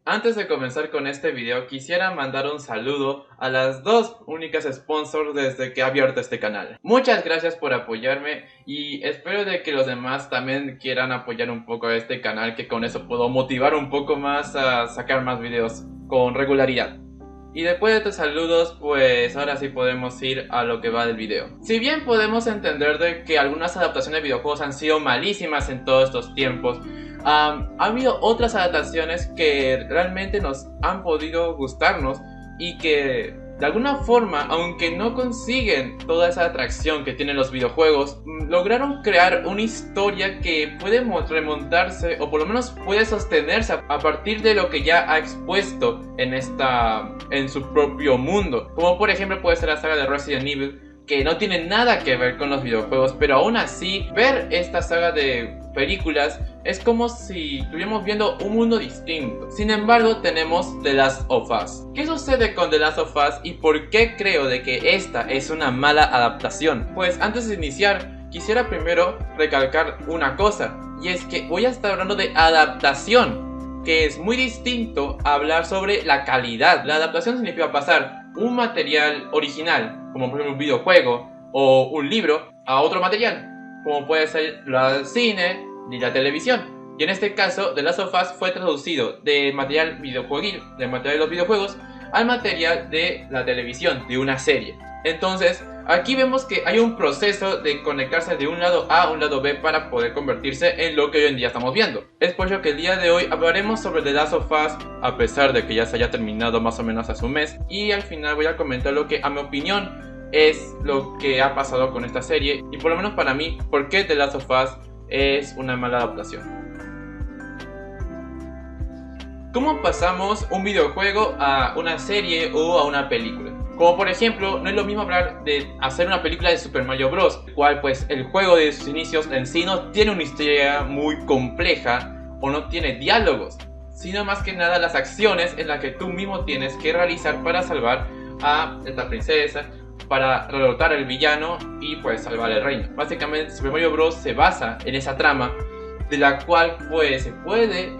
Antes de comenzar con este video, quisiera mandar un saludo a las dos únicas sponsors desde que he abierto este canal. Muchas gracias por apoyarme y espero de que los demás también quieran apoyar un poco a este canal, que con eso puedo motivar un poco más a sacar más videos con regularidad. Y después de estos saludos, pues ahora sí podemos ir a lo que va del video. Si bien podemos entender de que algunas adaptaciones de videojuegos han sido malísimas en todos estos tiempos, ha habido otras adaptaciones que realmente nos han podido gustarnos y que de alguna forma, aunque no consiguen toda esa atracción que tienen los videojuegos, lograron crear una historia que puede remontarse o por lo menos puede sostenerse a partir de lo que ya ha expuesto en su propio mundo. Como por ejemplo puede ser la saga de Resident Evil, que no tiene nada que ver con los videojuegos, pero aún así ver esta saga de películas es como si estuviéramos viendo un mundo distinto. Sin embargo, tenemos The Last of Us. ¿Qué sucede con The Last of Us y por qué creo de que esta es una mala adaptación? Pues antes de iniciar, quisiera primero recalcar una cosa, y es que voy a estar hablando de adaptación, que es muy distinto a hablar sobre la calidad. La adaptación significa pasar un material original, como por ejemplo un videojuego o un libro, a otro material, como puede ser el cine y la televisión. Y en este caso, The Last of Us fue traducido de material videojueguil, de material de los videojuegos, al material de la televisión, de una serie. Entonces, aquí vemos que hay un proceso de conectarse de un lado A a un lado B para poder convertirse en lo que hoy en día estamos viendo. Es por ello que el día de hoy hablaremos sobre The Last of Us, a pesar de que ya se haya terminado más o menos hace un mes. Y al final voy a comentar lo que, a mi opinión, es lo que ha pasado con esta serie. Y por lo menos para mí, por qué The Last of Us es una mala adaptación. ¿Cómo pasamos un videojuego a una serie o a una película? Como por ejemplo, no es lo mismo hablar de hacer una película de Super Mario Bros., el cual pues el juego de sus inicios en sí no tiene una historia muy compleja o no tiene diálogos, sino más que nada las acciones en las que tú mismo tienes que realizar para salvar a esta princesa, para derrotar al villano y pues salvar el reino. Básicamente Super Mario Bros. Se basa en esa trama de la cual pues se puede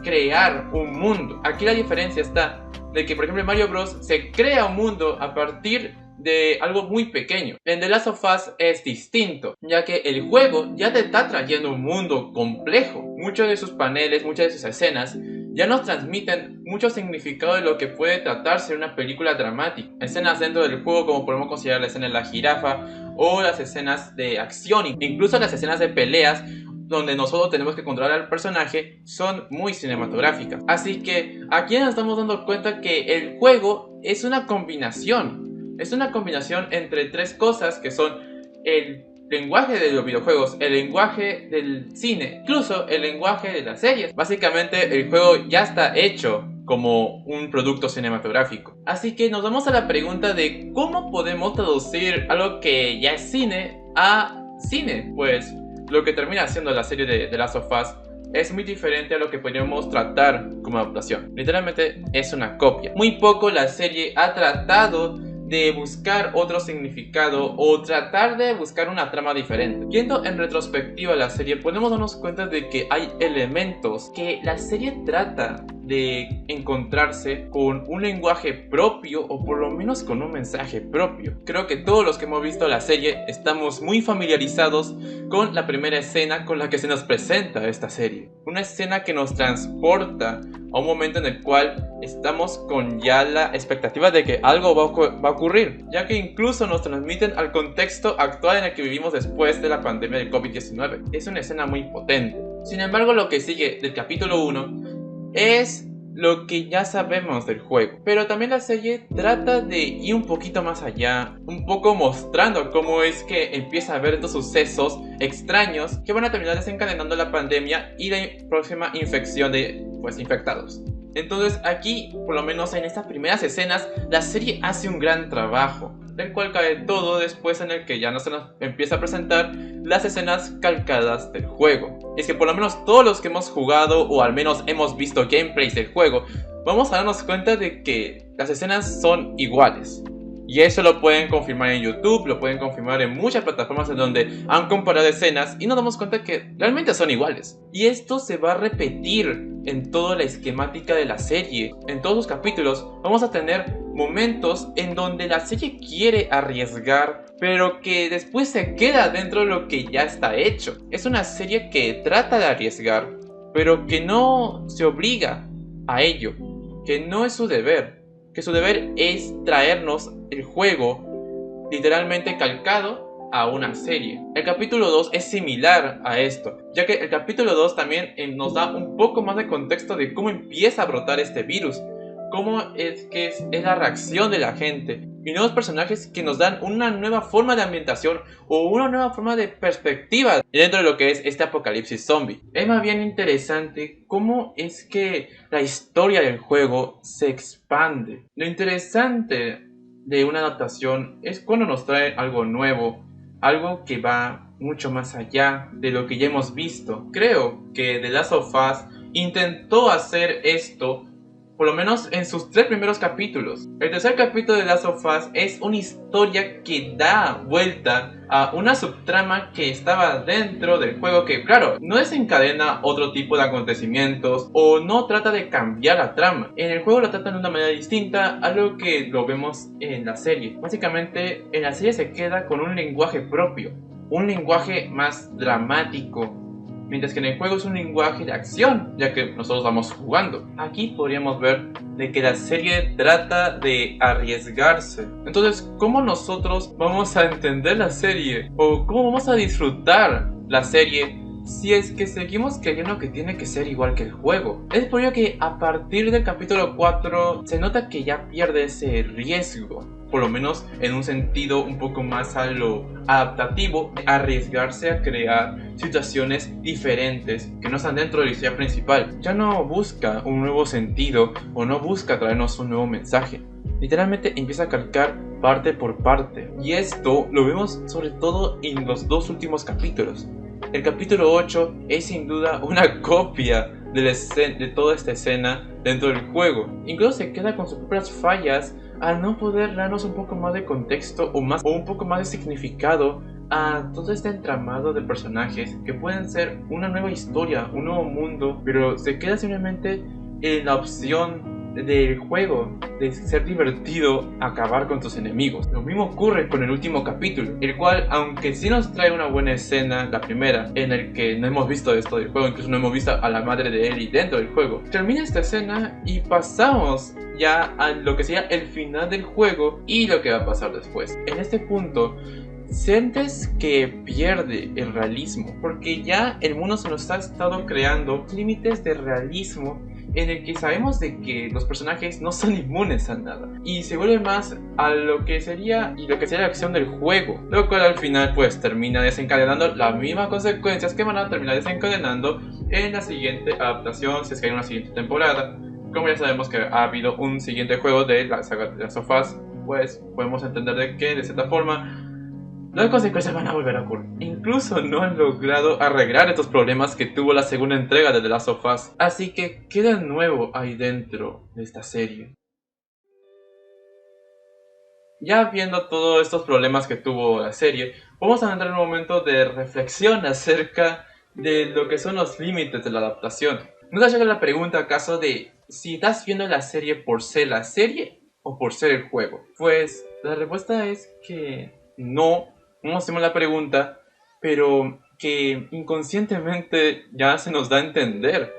crear un mundo. Aquí la diferencia está de que por ejemplo en Mario Bros se crea un mundo a partir de algo muy pequeño. En The Last of Us es distinto, ya que el juego ya te está trayendo un mundo complejo. Muchos de sus paneles, muchas de sus escenas ya nos transmiten mucho significado de lo que puede tratarse una película dramática. Escenas dentro del juego, como podemos considerar la escena de la jirafa o las escenas de acción, incluso las escenas de peleas donde nosotros tenemos que controlar al personaje, son muy cinematográficas. Así que aquí nos estamos dando cuenta que el juego es una combinación. Es una combinación entre tres cosas que son el lenguaje de los videojuegos, el lenguaje del cine, incluso el lenguaje de las series. Básicamente el juego ya está hecho como un producto cinematográfico. Así que nos vamos a la pregunta de cómo podemos traducir algo que ya es cine a cine. Pues lo que termina siendo la serie de The Last of Us es muy diferente a lo que podríamos tratar como adaptación. Literalmente es una copia. Muy poco la serie ha tratado de buscar otro significado o tratar de buscar una trama diferente. Viendo en retrospectiva la serie, podemos darnos cuenta de que hay elementos que la serie trata de encontrarse con un lenguaje propio o por lo menos con un mensaje propio. Creo que todos los que hemos visto la serie estamos muy familiarizados con la primera escena con la que se nos presenta esta serie. Una escena que nos transporta a un momento en el cual estamos con ya la expectativa de que algo va a ocurrir, ya que incluso nos transmiten al contexto actual en el que vivimos después de la pandemia del COVID-19. Es una escena muy potente. Sin embargo, lo que sigue del capítulo 1 es lo que ya sabemos del juego, pero también la serie trata de ir un poquito más allá, un poco mostrando cómo es que empieza a haber estos sucesos extraños que van a terminar desencadenando la pandemia y la próxima infección de infectados. Entonces aquí, por lo menos en estas primeras escenas, la serie hace un gran trabajo, del cual cae todo después en el que ya nos empieza a presentar las escenas calcadas del juego. Es que por lo menos todos los que hemos jugado o al menos hemos visto gameplays del juego, vamos a darnos cuenta de que las escenas son iguales. Y eso lo pueden confirmar en YouTube, lo pueden confirmar en muchas plataformas en donde han comparado escenas y nos damos cuenta que realmente son iguales. Y esto se va a repetir en toda la esquemática de la serie. En todos los capítulos vamos a tener momentos en donde la serie quiere arriesgar, pero que después se queda dentro de lo que ya está hecho. Es una serie que trata de arriesgar, pero que no se obliga a ello, que no es su deber, que su deber es traernos el juego literalmente calcado a una serie. El capítulo 2 es similar a esto, ya que el capítulo 2 también nos da un poco más de contexto de cómo empieza a brotar este virus, cómo es que es la reacción de la gente y nuevos personajes que nos dan una nueva forma de ambientación o una nueva forma de perspectiva dentro de lo que es este apocalipsis zombie. Es más bien interesante cómo es que la historia del juego se expande. Lo interesante de una adaptación es cuando nos trae algo nuevo, algo que va mucho más allá de lo que ya hemos visto. Creo que The Last of Us intentó hacer esto, por lo menos en sus 3 primeros capítulos. El tercer capítulo de The Last of Us es una historia que da vuelta a una subtrama que estaba dentro del juego, que claro, no desencadena otro tipo de acontecimientos o no trata de cambiar la trama. En el juego lo tratan de una manera distinta a lo que lo vemos en la serie. Básicamente en la serie se queda con un lenguaje propio, un lenguaje más dramático, mientras que en el juego es un lenguaje de acción, ya que nosotros vamos jugando. Aquí podríamos ver de que la serie trata de arriesgarse. Entonces, ¿cómo nosotros vamos a entender la serie? ¿O cómo vamos a disfrutar la serie si es que seguimos creyendo que tiene que ser igual que el juego? Es por ello que a partir del capítulo 4 se nota que ya pierde ese riesgo, por lo menos en un sentido un poco más a lo adaptativo, arriesgarse a crear situaciones diferentes que no están dentro de la historia principal. Ya no busca un nuevo sentido o no busca traernos un nuevo mensaje. Literalmente empieza a calcar parte por parte. Y esto lo vemos sobre todo en los 2 últimos capítulos. El capítulo 8 es sin duda una copia de toda esta escena dentro del juego. Incluso se queda con sus propias fallas al no poder darnos un poco más de contexto o un poco más de significado a todo este entramado de personajes que pueden ser una nueva historia, un nuevo mundo, pero se queda simplemente en la opción del juego de ser divertido acabar con tus enemigos. Lo mismo ocurre con el último capítulo, el cual, aunque sí nos trae una buena escena, la primera, en el que no hemos visto esto del juego, incluso no hemos visto a la madre de Ellie dentro del juego, termina esta escena y pasamos ya a lo que sería el final del juego y lo que va a pasar después. En este punto sientes que pierde el realismo, porque ya el mundo se nos ha estado creando límites de realismo en el que sabemos de que los personajes no son inmunes a nada y se vuelve más a lo que sería la acción del juego, lo cual al final pues termina desencadenando las mismas consecuencias que van a terminar desencadenando en la siguiente adaptación, si es que hay una siguiente temporada. Como ya sabemos que ha habido un siguiente juego de la saga de las Last of Us, pues podemos entender de que de cierta forma las consecuencias van a volver a ocurrir. Incluso no han logrado arreglar estos problemas que tuvo la segunda entrega de The Last of Us. Así que queda nuevo ahí dentro de esta serie. Ya viendo todos estos problemas que tuvo la serie, vamos a entrar en un momento de reflexión acerca de lo que son los límites de la adaptación. ¿No te llega la pregunta acaso de si estás viendo la serie por ser la serie o por ser el juego? Pues la respuesta es que no hacemos la pregunta, pero que inconscientemente ya se nos da a entender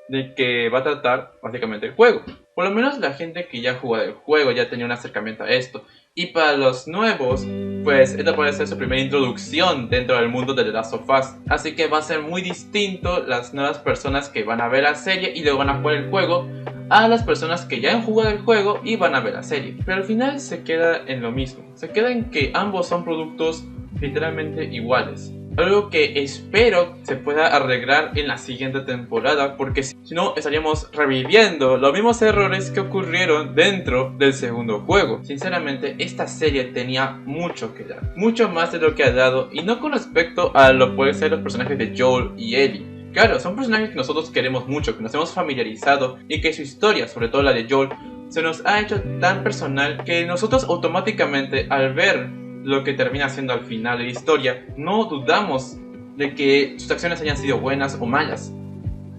de que va a tratar básicamente el juego. Por lo menos la gente que ya jugó el juego ya tenía un acercamiento a esto. Y para los nuevos, pues esta puede ser su primera introducción dentro del mundo de The Last of Us. Así que va a ser muy distinto las nuevas personas que van a ver la serie y luego van a jugar el juego a las personas que ya han jugado el juego y van a ver la serie. Pero al final se queda en lo mismo. Se queda en que ambos son productos literalmente iguales. Algo que espero se pueda arreglar en la siguiente temporada, porque si no estaríamos reviviendo los mismos errores que ocurrieron dentro del segundo juego. Sinceramente, esta serie tenía mucho que dar, mucho más de lo que ha dado, y no con respecto a lo que pueden ser los personajes de Joel y Ellie. Claro, son personajes que nosotros queremos mucho, que nos hemos familiarizado y que su historia, sobre todo la de Joel, se nos ha hecho tan personal que nosotros automáticamente, al ver lo que termina siendo al final de la historia, no dudamos de que sus acciones hayan sido buenas o malas.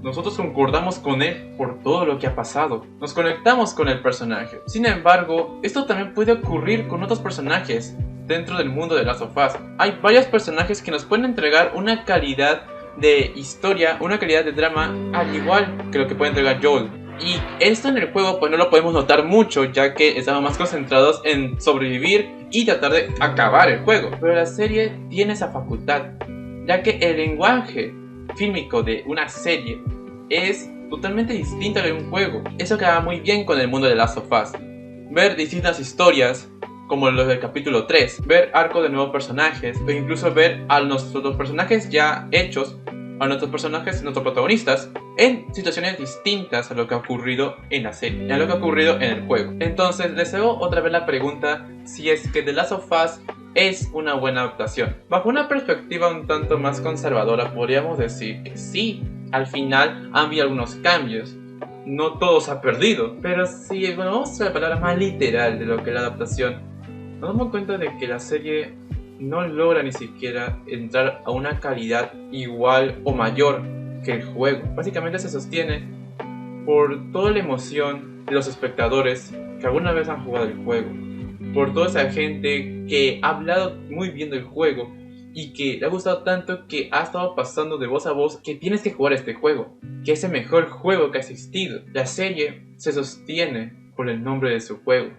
Nosotros concordamos con él por todo lo que ha pasado. Nos conectamos con el personaje. Sin embargo, esto también puede ocurrir con otros personajes dentro del mundo de Last of Us. Hay varios personajes que nos pueden entregar una calidad de historia, una calidad de drama, al igual que lo que puede entregar Joel. Y esto en el juego pues no lo podemos notar mucho, ya que estamos más concentrados en sobrevivir y tratar de acabar el juego. Pero la serie tiene esa facultad, ya que el lenguaje fílmico de una serie es totalmente distinto al de un juego. Eso queda muy bien con el mundo de Last of Us. Ver distintas historias, como los del capítulo 3, ver arcos de nuevos personajes, o incluso ver a nuestros personajes ya hechos, a nuestros personajes, nuestros protagonistas, en situaciones distintas a lo que ha ocurrido en la serie, a lo que ha ocurrido en el juego. Entonces les hago otra vez la pregunta si es que The Last of Us es una buena adaptación. Bajo una perspectiva un tanto más conservadora podríamos decir que sí, al final han habido algunos cambios. No todo se ha perdido, pero si vamos a la palabra más literal de lo que es la adaptación, nos damos cuenta de que la serie no logra ni siquiera entrar a una calidad igual o mayor que el juego. Básicamente se sostiene por toda la emoción de los espectadores que alguna vez han jugado el juego, por toda esa gente que ha hablado muy bien del juego y que le ha gustado tanto que ha estado pasando de voz a voz que tienes que jugar este juego, que es el mejor juego que ha existido. La serie se sostiene por el nombre de su juego.